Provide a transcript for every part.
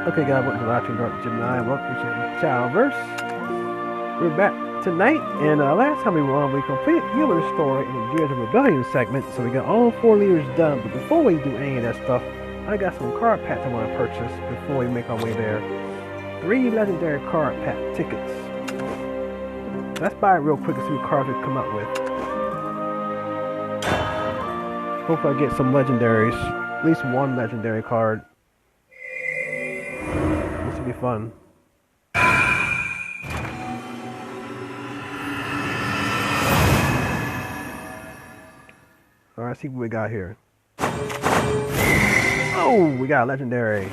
Okay, guys, welcome to watching Dark Gemini. Welcome to Shadowverse. We're back tonight, and last time we won, we completed Healer's story in the Gears of Rebellion segment, so we got all 4 leaders done. But before we do any of that stuff, I got some card packs I want to purchase before we make our way there. 3 legendary card pack tickets. Let's buy it real quick and see what cards we come up with. Hopefully I get some legendaries, at least one legendary card. This will be fun. Alright, see what we got here. Oh, we got a legendary.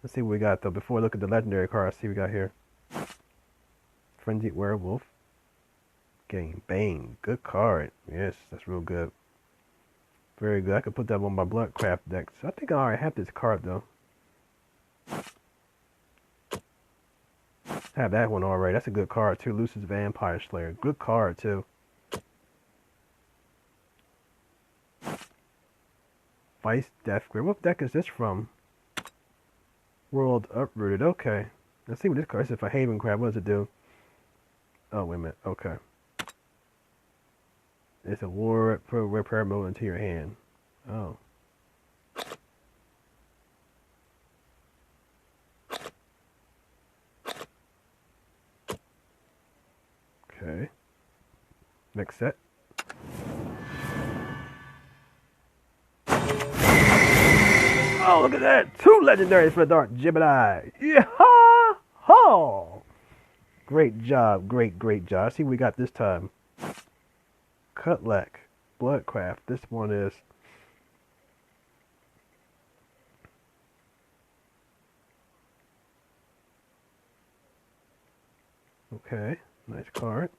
Let's see what we got though. Before we look at the legendary card, let's see what we got here. Frenzied Werewolf. Getting Bane. Good card. Yes, that's real good. Very good. I could put that on my Bloodcraft deck. So I think I already have this card though. I have that one already. That's a good card too. Lucis Vampire Slayer. Good card too. Vice Death Grip. What deck is this from? World Uprooted. Okay. Let's see what this card is for Haven Crab. What does it do? Oh, wait a minute. Okay. It's a war repair mode into your hand. Oh. Okay. Next set. Oh, look at that! 2 legendaries for the Dark Gemini! Yeah! Oh! Great job, great job. See what we got this time. Cutlek, Bloodcraft. This one is okay. Nice card.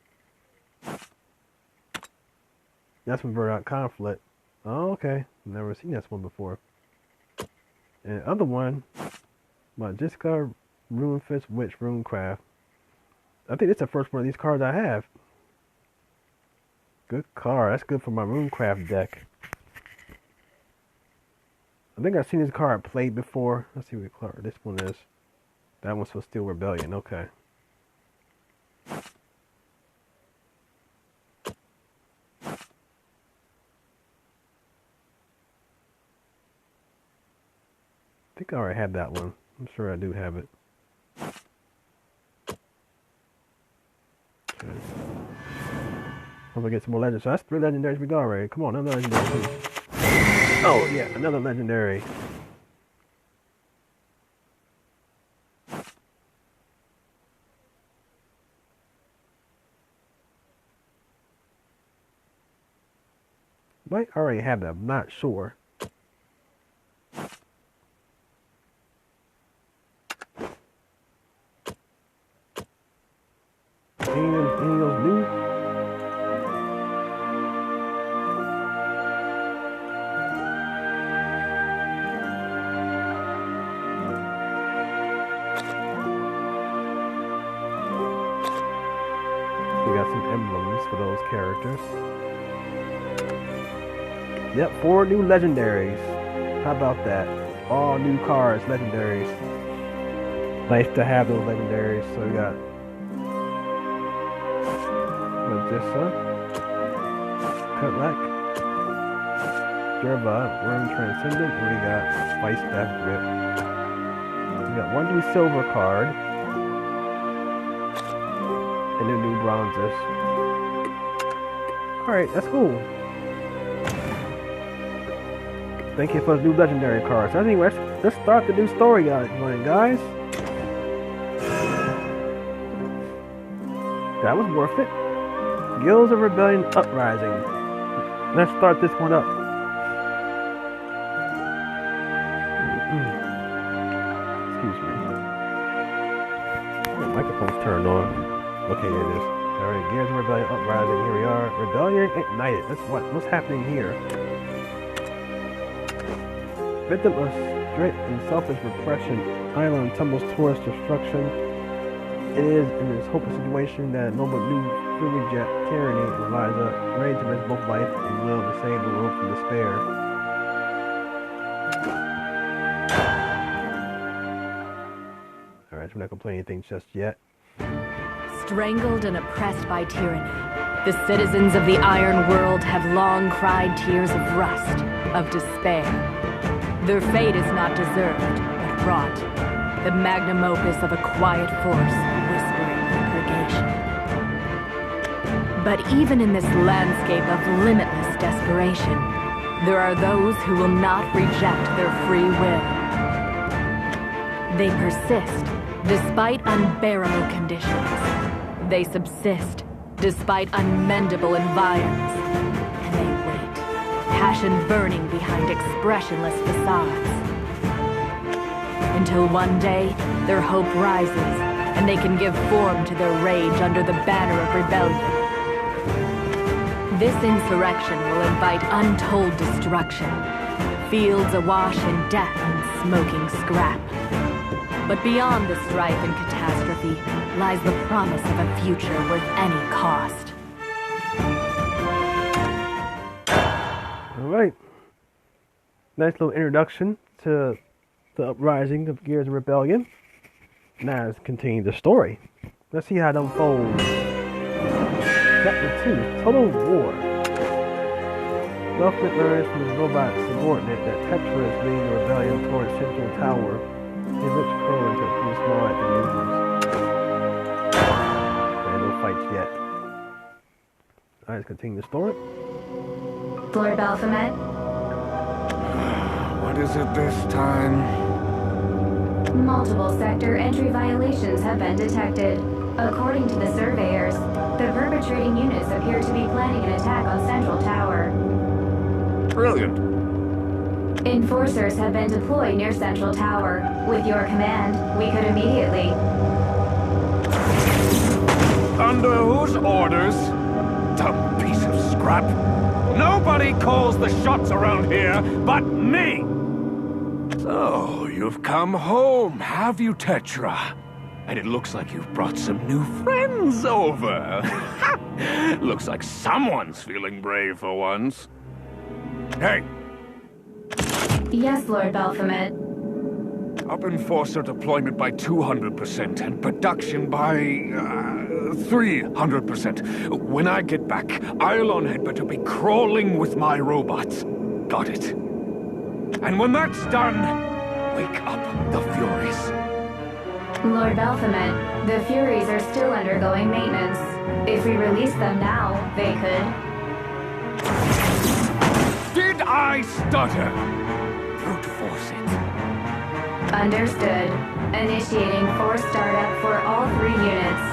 That's from Burnout Conflict. Oh, okay. Never seen this one before. And the other one, Magiska Runefist Witch Runecraft. I think it's the first one of these cards I have. Good card. That's good for my Runecraft deck. I think I've seen this card played before. Let's see what card this one is. That one's for Steel Rebellion. Okay. I think I already have that one. I'm sure I do have it. Okay. Hope I get some more legendaries. So that's 3 legendaries we got already. Come on, another legendary, please. Oh, yeah, another legendary. Might already have that. I'm not sure. Any of those new? We got some emblems for those characters. Yep, 4 new legendaries. How about that? All new cards, legendaries. Nice to have those legendaries. So we got Magissa, Cutlek, Jerva, Worm Transcendent, and we got Vice Death Grip. We got 1 new silver card. And then new bronzes. Alright, that's cool. Thank you for the new legendary cards. Anyway, let's start the new story going, guys. That was worth it. Guilds of Rebellion Uprising. Let's start this one up. Excuse me. The microphone's turned on. Okay, here it is. Alright, Gears of Rebellion Uprising. Here we are. Rebellion Ignited. That's what's happening here. Victim of strict and selfish repression, Island tumbles towards destruction. It is in this hopeless situation that a noble new fury jet tyranny will rise up, ready to risk both life and will to save the world from despair. we're not going to play anything just yet. Strangled and oppressed by tyranny, the citizens of the Iron World have long cried tears of rust, of despair. Their fate is not deserved, but wrought, the magnum opus of a quiet force whispering in purgation. But even in this landscape of limitless desperation, there are those who will not reject their free will. They persist, despite unbearable conditions. They subsist, despite unmendable environs. And they wait, passion burning behind expressionless facades. Until one day, their hope rises, and they can give form to their rage under the banner of rebellion. This insurrection will invite untold destruction, fields awash in death and smoking scrap. But beyond the strife and catastrophe lies the promise of a future worth any cost. All right. Nice little introduction to the Uprising of Gears of Rebellion. Now let's continue the story. Let's see how it unfolds. Chapter 2, Total War. Belfort learns from his robot subordinate that Tetra is leading the rebellion towards Central Tower. He looks Crow into a few small maneuvers. And no fights yet. Alright, let's continue the story. Lord Baphomet? What is it this time? Multiple sector entry violations have been detected. According to the surveyors, the perpetrating units appear to be planning an attack on Central Tower. Brilliant. Enforcers have been deployed near Central Tower. With your command, we could immediately... Under whose orders? Dumb piece of scrap. Nobody calls the shots around here but me! So, you've come home, have you, Tetra? And it looks like you've brought some new friends over. Looks like someone's feeling brave for once. Hey! Yes, Lord Baphomet. Up Enforcer deployment by 200% and production by 300%. When I get back, Iolon had better be crawling with my robots. Got it. And when that's done, wake up the Furies. Lord Baphomet, the Furies are still undergoing maintenance. If we release them now, they could... Did I stutter? Brute force it. Understood. Initiating force startup for all 3 units.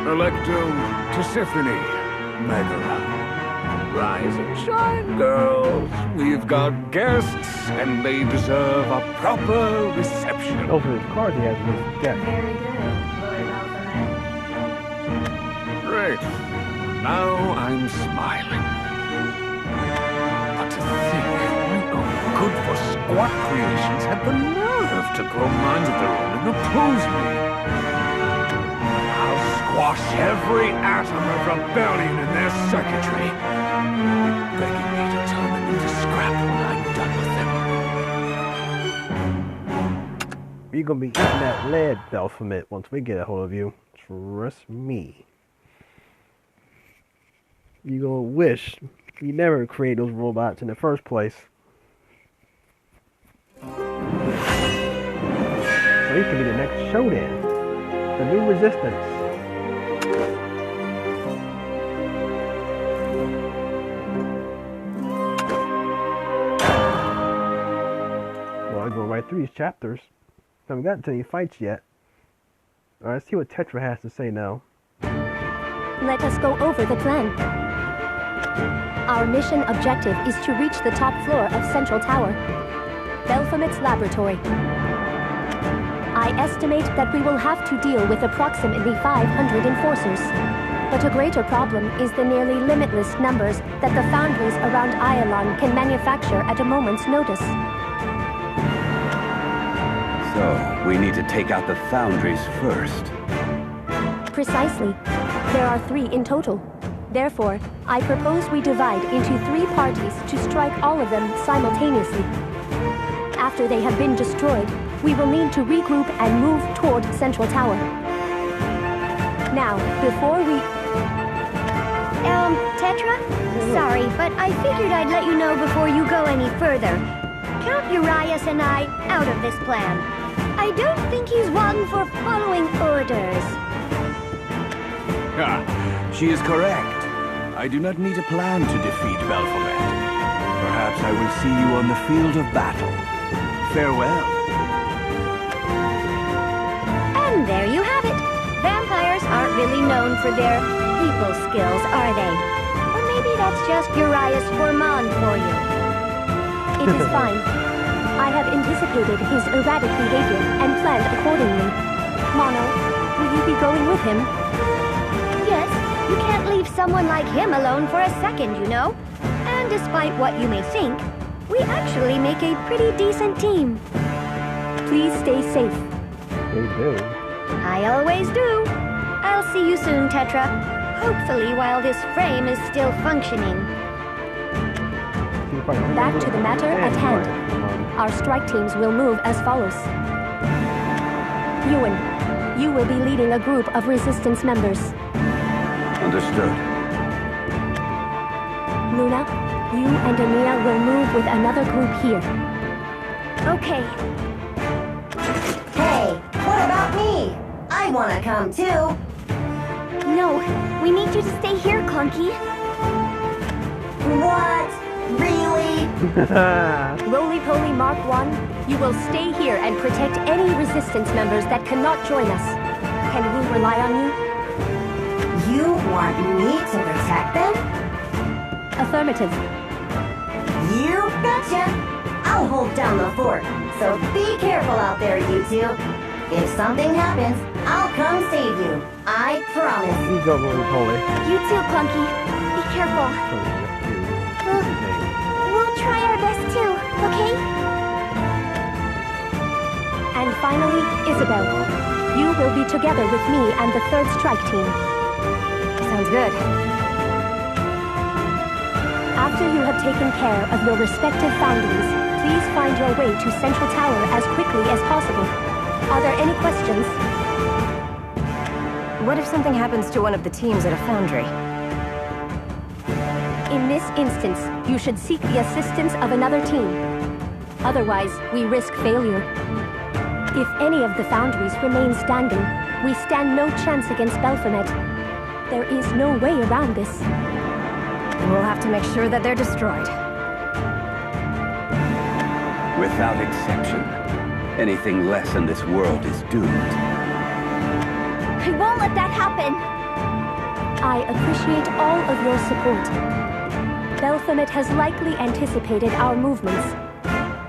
Electo to Symphony, Megara. Rise and shine, girls. We've got guests, and they deserve a proper reception. Those are his cards he has in his deck. Very good, Lord Baphomet. Great. Now I'm smiling. But to think my own good-for-squat creations had the nerve to grow minds of their own and oppose me. I'll squash every atom of rebellion in their circuitry. Begging me to turn them into scrap when I'm done with them. You're gonna be eating that lead, Baphomet, once we get a hold of you. Trust me. You're gonna wish you never created those robots in the first place. So you could be the next Shodan. The new resistance. Well, I'll go right through these chapters. Haven't gotten to any fights yet. Alright, let's see what Tetra has to say now. Let us go over the plan. Our mission objective is to reach the top floor of Central Tower, Baphomet's laboratory. I estimate that we will have to deal with approximately 500 enforcers. But a greater problem is the nearly limitless numbers that the foundries around Iolon can manufacture at a moment's notice. So, we need to take out the foundries first. Precisely. There are 3 in total. Therefore, I propose we divide into 3 parties to strike all of them simultaneously. After they have been destroyed, we will need to regroup and move toward Central Tower. Now, before we... Tetra? Sorry, but I figured I'd let you know before you go any further. Count Urias and I out of this plan. I don't think he's one for following orders. She is correct. I do not need a plan to defeat Baphomet. Perhaps I will see you on the field of battle. Farewell. And there you have it. Vampires aren't really known for their people skills, are they? Or maybe that's just Urias Formand for you. It is fine. I have anticipated his erratic behavior and planned accordingly. Mono, will you be going with him? Yes, you can't leave someone like him alone for a second, you know? And despite what you may think, we actually make a pretty decent team. Please stay safe. They do. I always do. I'll see you soon, Tetra. Hopefully while this frame is still functioning. Back to the matter at hand. Our strike teams will move as follows. Ewan, you will be leading a group of resistance members. Understood. Luna, you and Ania will move with another group here. Okay. Hey, what about me? I want to come too. No, we need you to stay here, Clunky. What? Really? Roly-Poly Mark 1, you will stay here and protect any resistance members that cannot join us. Can we rely on you? You want me to protect them? Affirmative. You betcha! I'll hold down the fort, so be careful out there, you two. If something happens, I'll come save you. I promise. You go, Roly-Poly. You too, Clunky. Be careful. We'll try our best too, okay? And finally, Isabel. You will be together with me and the 3rd Strike Team. Sounds good. After you have taken care of your respective foundries, please find your way to Central Tower as quickly as possible. Are there any questions? What if something happens to one of the teams at a foundry? In this instance, you should seek the assistance of another team. Otherwise, we risk failure. If any of the foundries remain standing, we stand no chance against Baphomet. There is no way around this. We'll have to make sure that they're destroyed. Without exception, anything less in this world is doomed. I won't let that happen. I appreciate all of your support. Baphomet has likely anticipated our movements.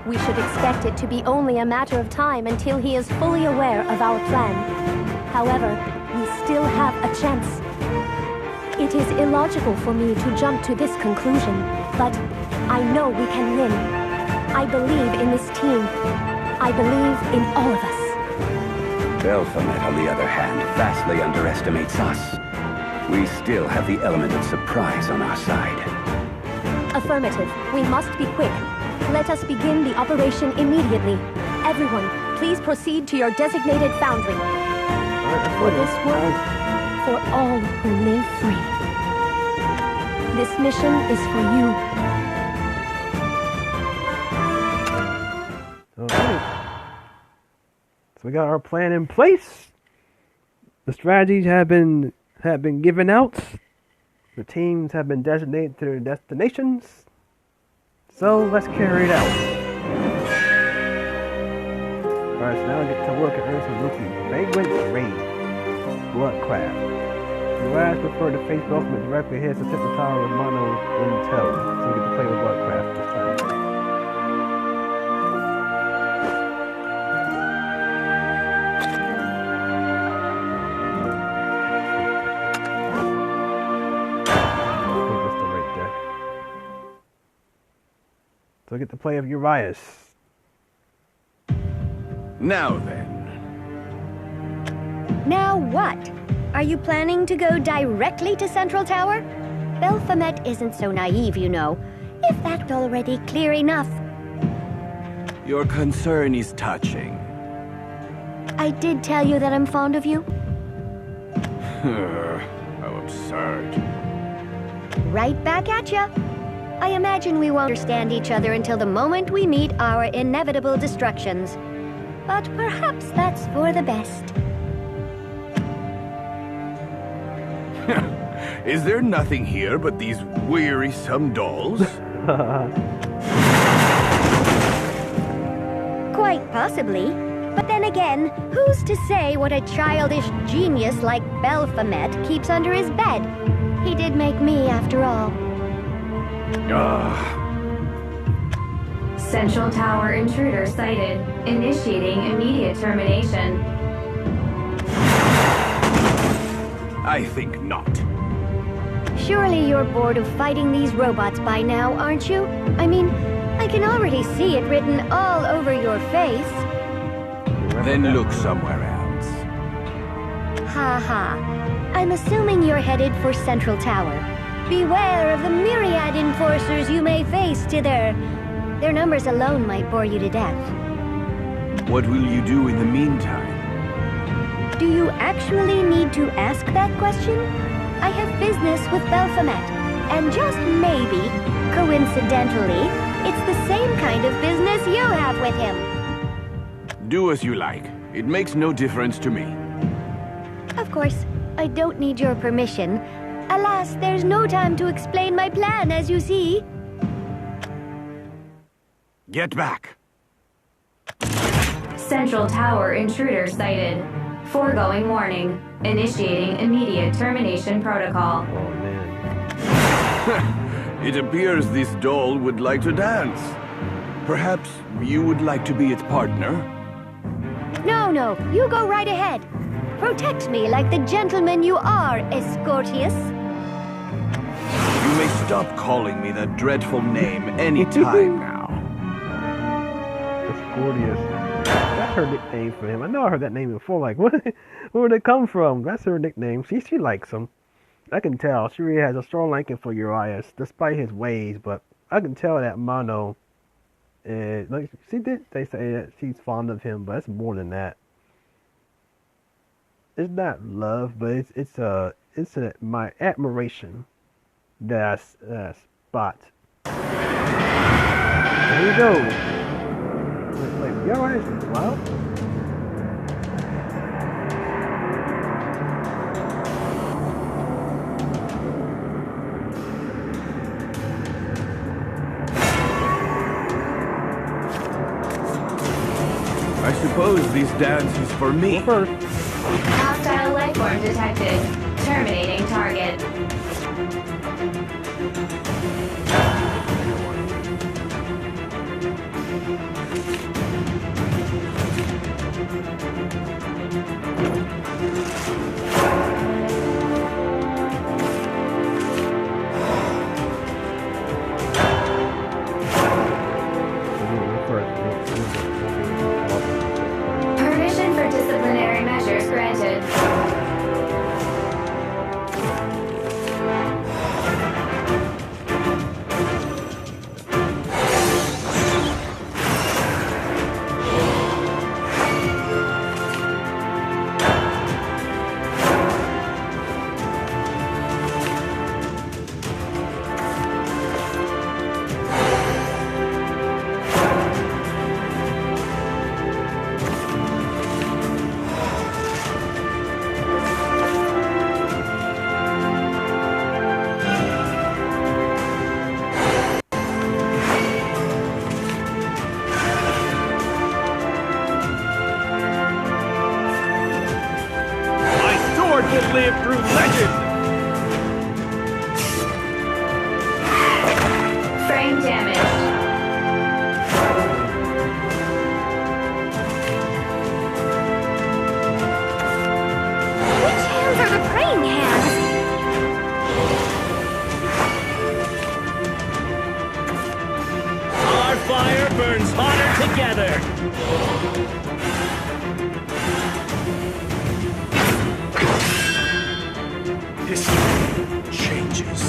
We should expect it to be only a matter of time until he is fully aware of our plan. However, we still have a chance. It is illogical for me to jump to this conclusion, but I know we can win. I believe in this team. I believe in all of us. Baphomet, on the other hand, vastly underestimates us. We still have the element of surprise on our side. Affirmative. We must be quick. Let us begin the operation immediately. Everyone, please proceed to your designated foundry. For this world, for all who live free. This mission is for you. Alright. So we got our plan in place. The strategies have been given out. The teams have been designated to their destinations. So let's carry it out. Alright, so now I get to work at Ernest and Luffy. Vagrant Raid. Bloodcraft. Urias preferred to face Baphomet directly ahead to Central Tower with Mono Intel. So we get to play with Bloodcraft this time. So I get to play of Urias. Now then. Now what? Are you planning to go directly to Central Tower? Baphomet isn't so naive, you know. If that's already clear enough. Your concern is touching. I did tell you that I'm fond of you. How absurd. Right back at ya. I imagine we won't understand each other until the moment we meet our inevitable destructions. But perhaps that's for the best. Is there nothing here but these wearisome dolls? Quite possibly. But then again, who's to say what a childish genius like Baphomet keeps under his bed? He did make me, after all. Central Tower intruder sighted. Initiating immediate termination. I think not. Surely you're bored of fighting these robots by now, aren't you? I mean, I can already see it written all over your face. Then look somewhere else. Ha ha. I'm assuming you're headed for Central Tower. Beware of the myriad enforcers you may face to their numbers alone might bore you to death. What will you do in the meantime? Do you actually need to ask that question? I have business with Baphomet, and just maybe, coincidentally, it's the same kind of business you have with him. Do as you like. It makes no difference to me. Of course, I don't need your permission. Alas, there's no time to explain my plan, as you see. Get back. Central Tower intruder sighted. Foregoing warning. Initiating immediate termination protocol. Oh man. It appears this doll would like to dance. Perhaps you would like to be its partner? No, you go right ahead. Protect me like the gentleman you are, Escortius. You may stop calling me that dreadful name any time now. Escortius. That's her nickname for him. I know I heard that name before. Like, where did it come from? That's her nickname. She likes him. I can tell. She really has a strong liking for Urias, despite his ways. But I can tell that Mono, like they say that she's fond of him, but it's more than that. It's not love, but it's my admiration that I spot. There you go. Wait, you alright? Well. I suppose this dance is for me. First. Hostile lifeform detected. Terminating target. Permission for disciplinary measures granted. will live through legend! Frame damage. Which hands are the praying hands? Our fire burns hotter together. History changes.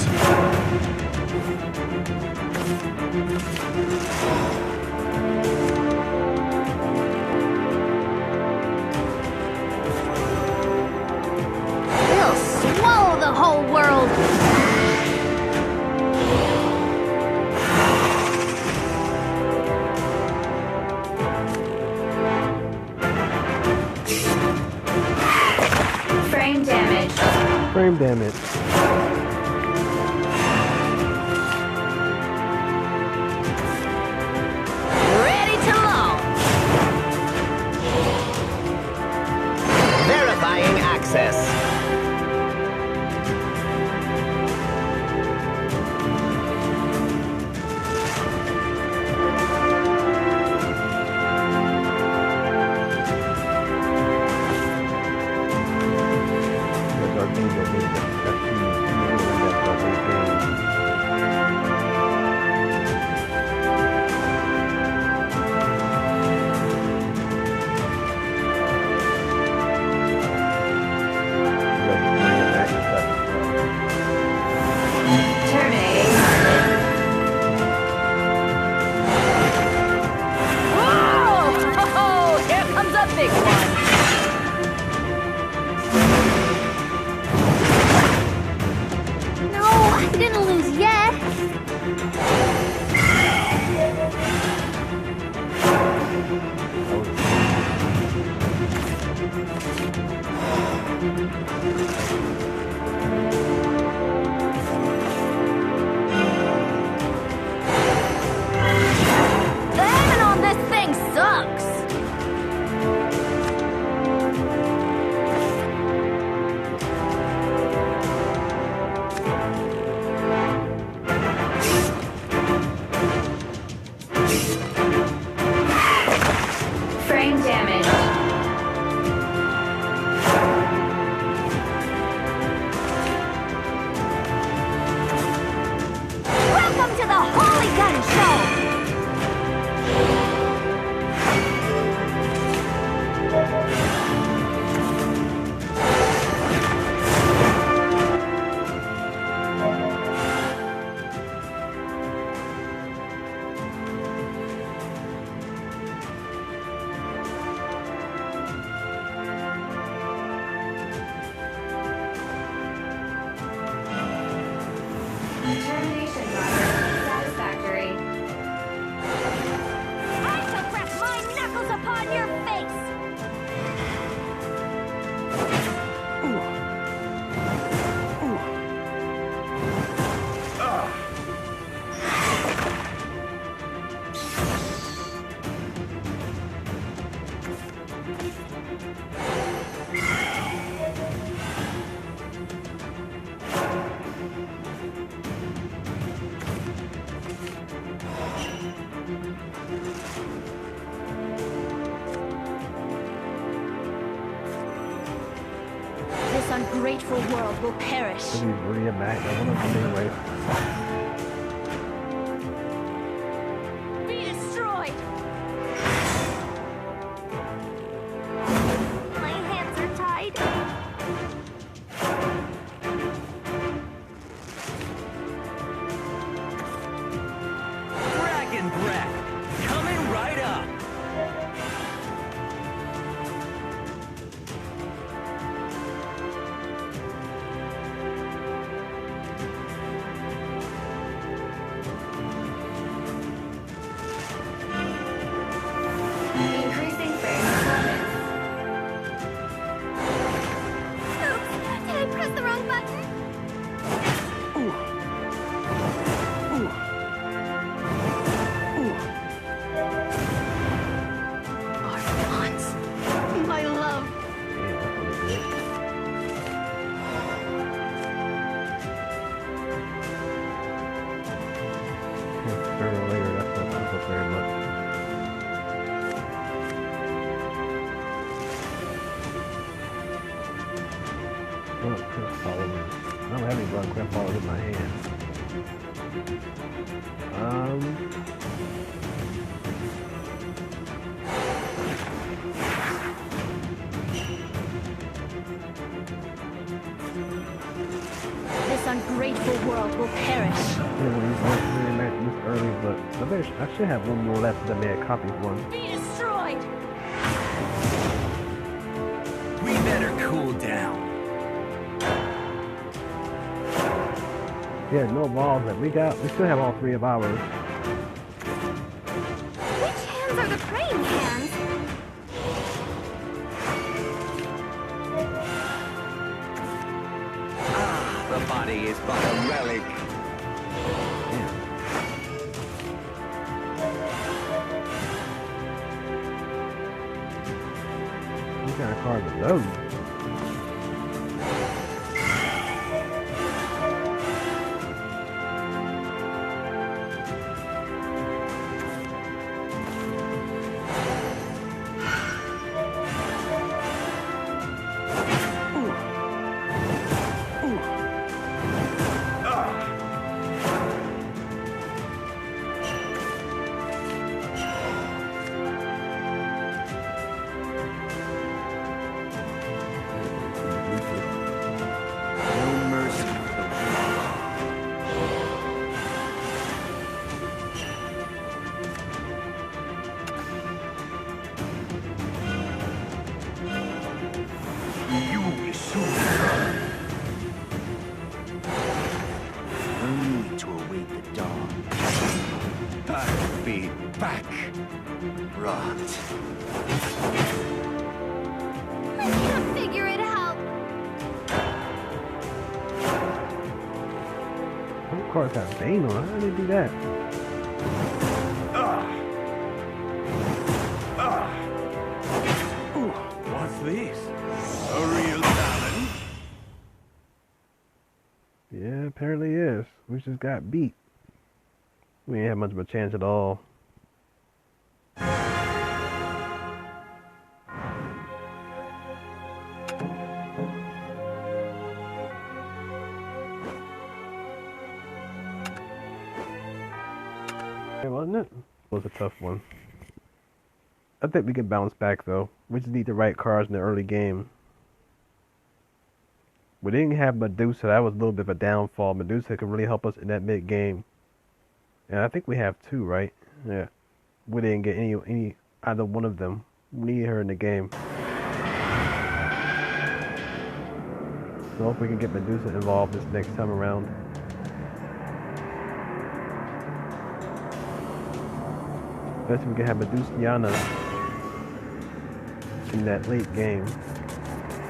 frame damage. Ready to launch. Verifying access. This ungrateful world will perish. Maybe reenact one of them anyway. Be destroyed! My hands are tied. Dragon breath, coming right up. Increasing frame performance. Oops! Did I press the wrong button? Armance, my love. Sooner or later, that's not going to look very much. Oh, Chris followers. I don't have any blood crap followers in my hand. This ungrateful world will perish. This early, but I should have one more left than I copy one. Be destroyed! We better cool down. Yeah, no balls that we got. We still have all three of ours. Which hands are the praying hands? What kind of cards are those? Cards got Bane on. How did they do that? What's this? A real challenge? Yeah, apparently is. We just got beat. We ain't have much of a chance at all. Wasn't it? It was a tough one. I think we can bounce back though. We just need the right cards in the early game. We didn't have Medusa. That was a little bit of a downfall. Medusa could really help us in that mid game. And I think we have two, right? Yeah. We didn't get any either one of them. We need her in the game. So if we can get Medusa involved this next time around. Especially we can have Medusa in that late game.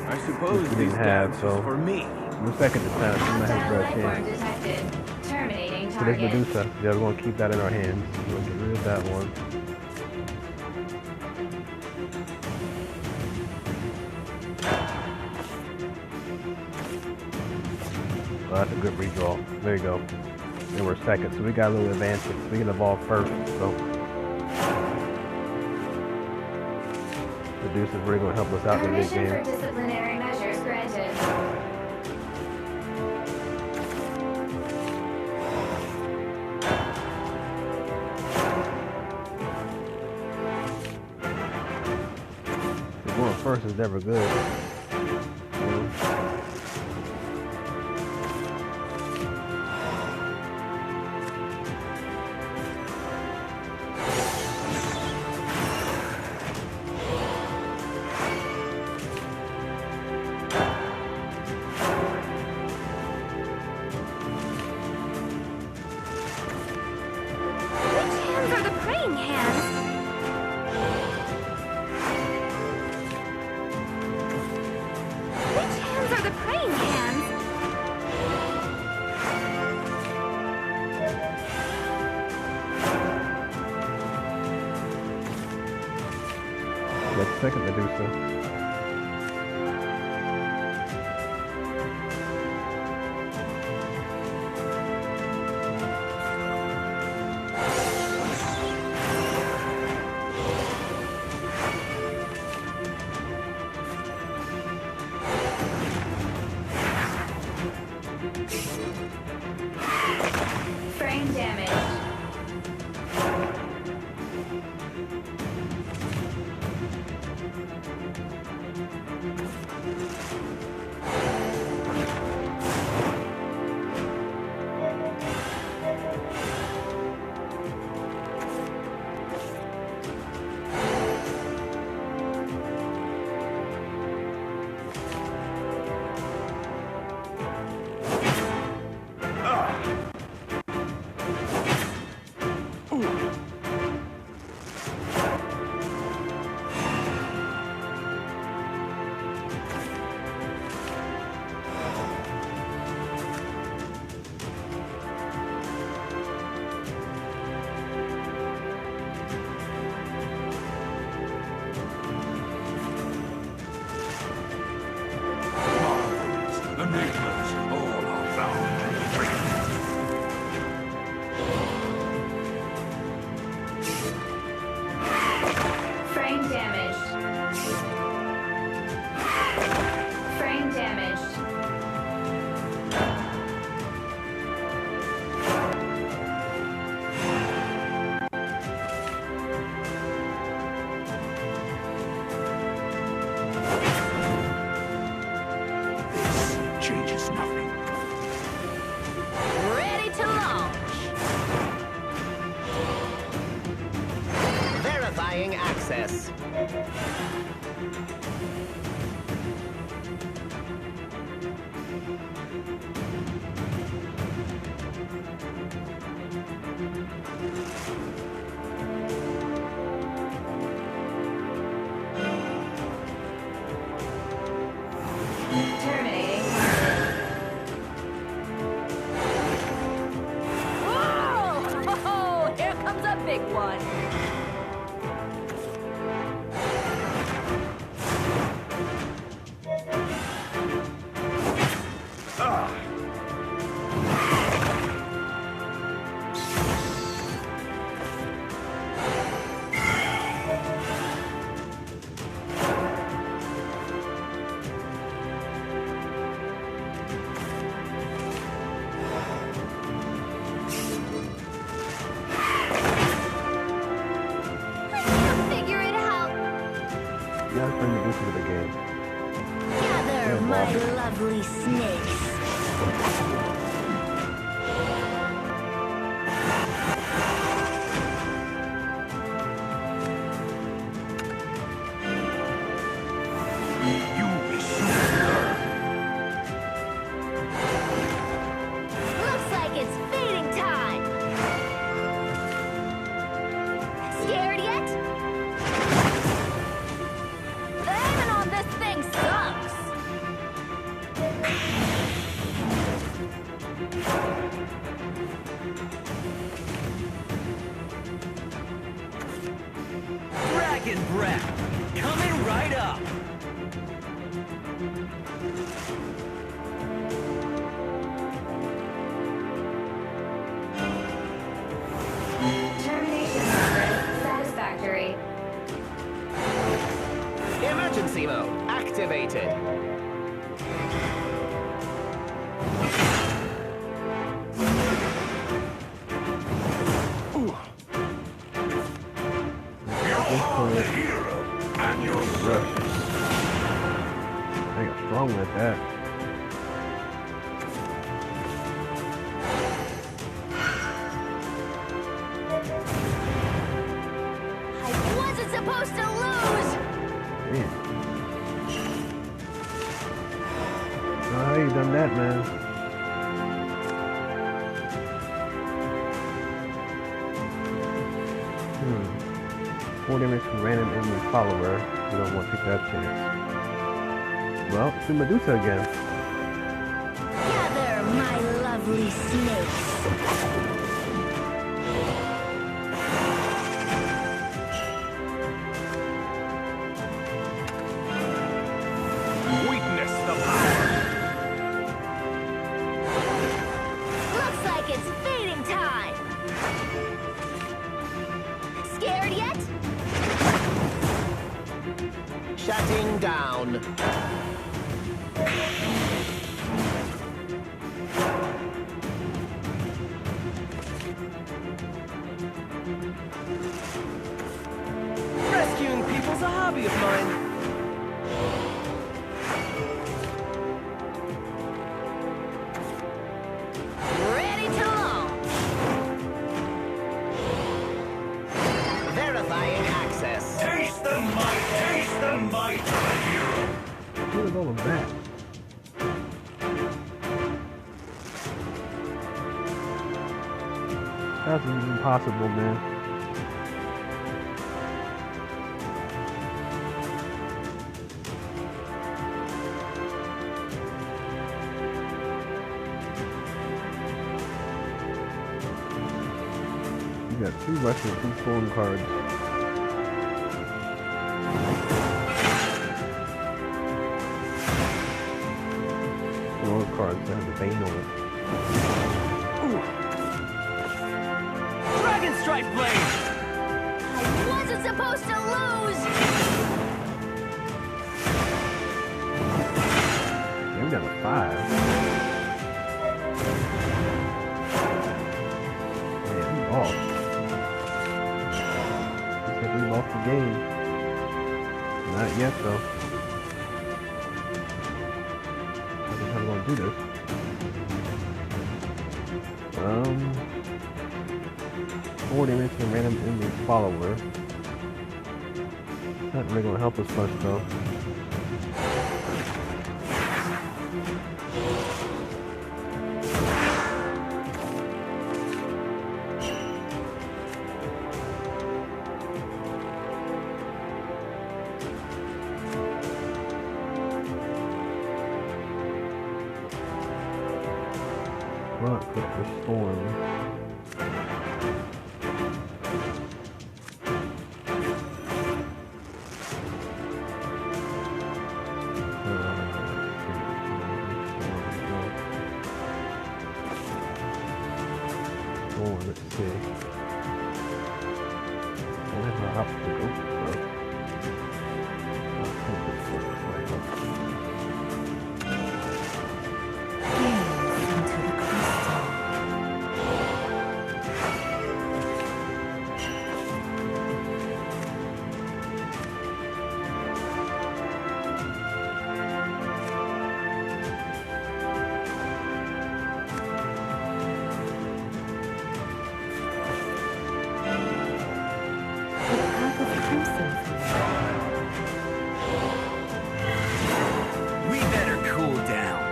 I suppose we this didn't have, dance so is for me. in the second time, we might have a better chance. Terminating So there's target. Medusa. Yeah, we're gonna keep that in our hands. We're gonna get rid of that one. Oh, that's a good redraw. There you go. And we're second, so we got a little advantage. We can evolve first, so Medusa's really gonna help us out in the mid Permission for game. disciplinary measures granted. Going first is never good. That second Medusa. Frame damage. access. Terminating. Whoa! Here comes a big one. Figure it out. You gotta bring the juice into the game. Gather, my lovely snakes. Looks like it's feeding time. Scared yet? Aiming on this thing sucks. Dragon breath. Coming right up. Termination method satisfactory. Emergency mode activated. Rush. I got strong with that. I wasn't supposed to lose. Man. Oh, you done that, man. Hmm. 4 damage from random enemy follower. You don't want to take that chance. Well, it's the Medusa again. Gather, my lovely snakes. Weakness the power. Looks like it's feeding time. Scared yet? Shutting down. Rescuing people's a hobby of mine. Ready to launch. Verifying access. Taste the might of a hero. What is all of that? That's impossible, man. You got 2 Russian and 2 storm cards. Storm cards that have the Bane on it. Dragon strike blade. I wasn't supposed to lose. Yeah, we got a 5. Man, we lost. Looks like we lost the game. Not yet, though. I think how we're gonna do this. 4 damage to random enemy follower. Not really gonna help us much though. Rock with the storm. Let's see. Where's my obstacle? We better cool down.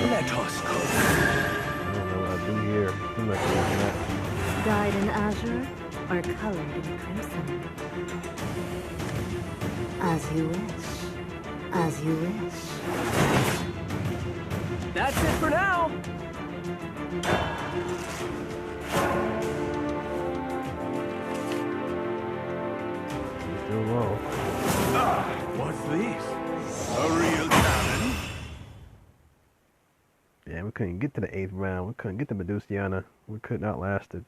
Let us go. I don't know what I do here. Too much of that. Dyed in azure or colored in crimson. As you wish. As you wish. That's it for now. Still low. What's this? A real challenge? Yeah, we couldn't get to the 8th round. We couldn't get to Medusiana. We couldn't outlast it.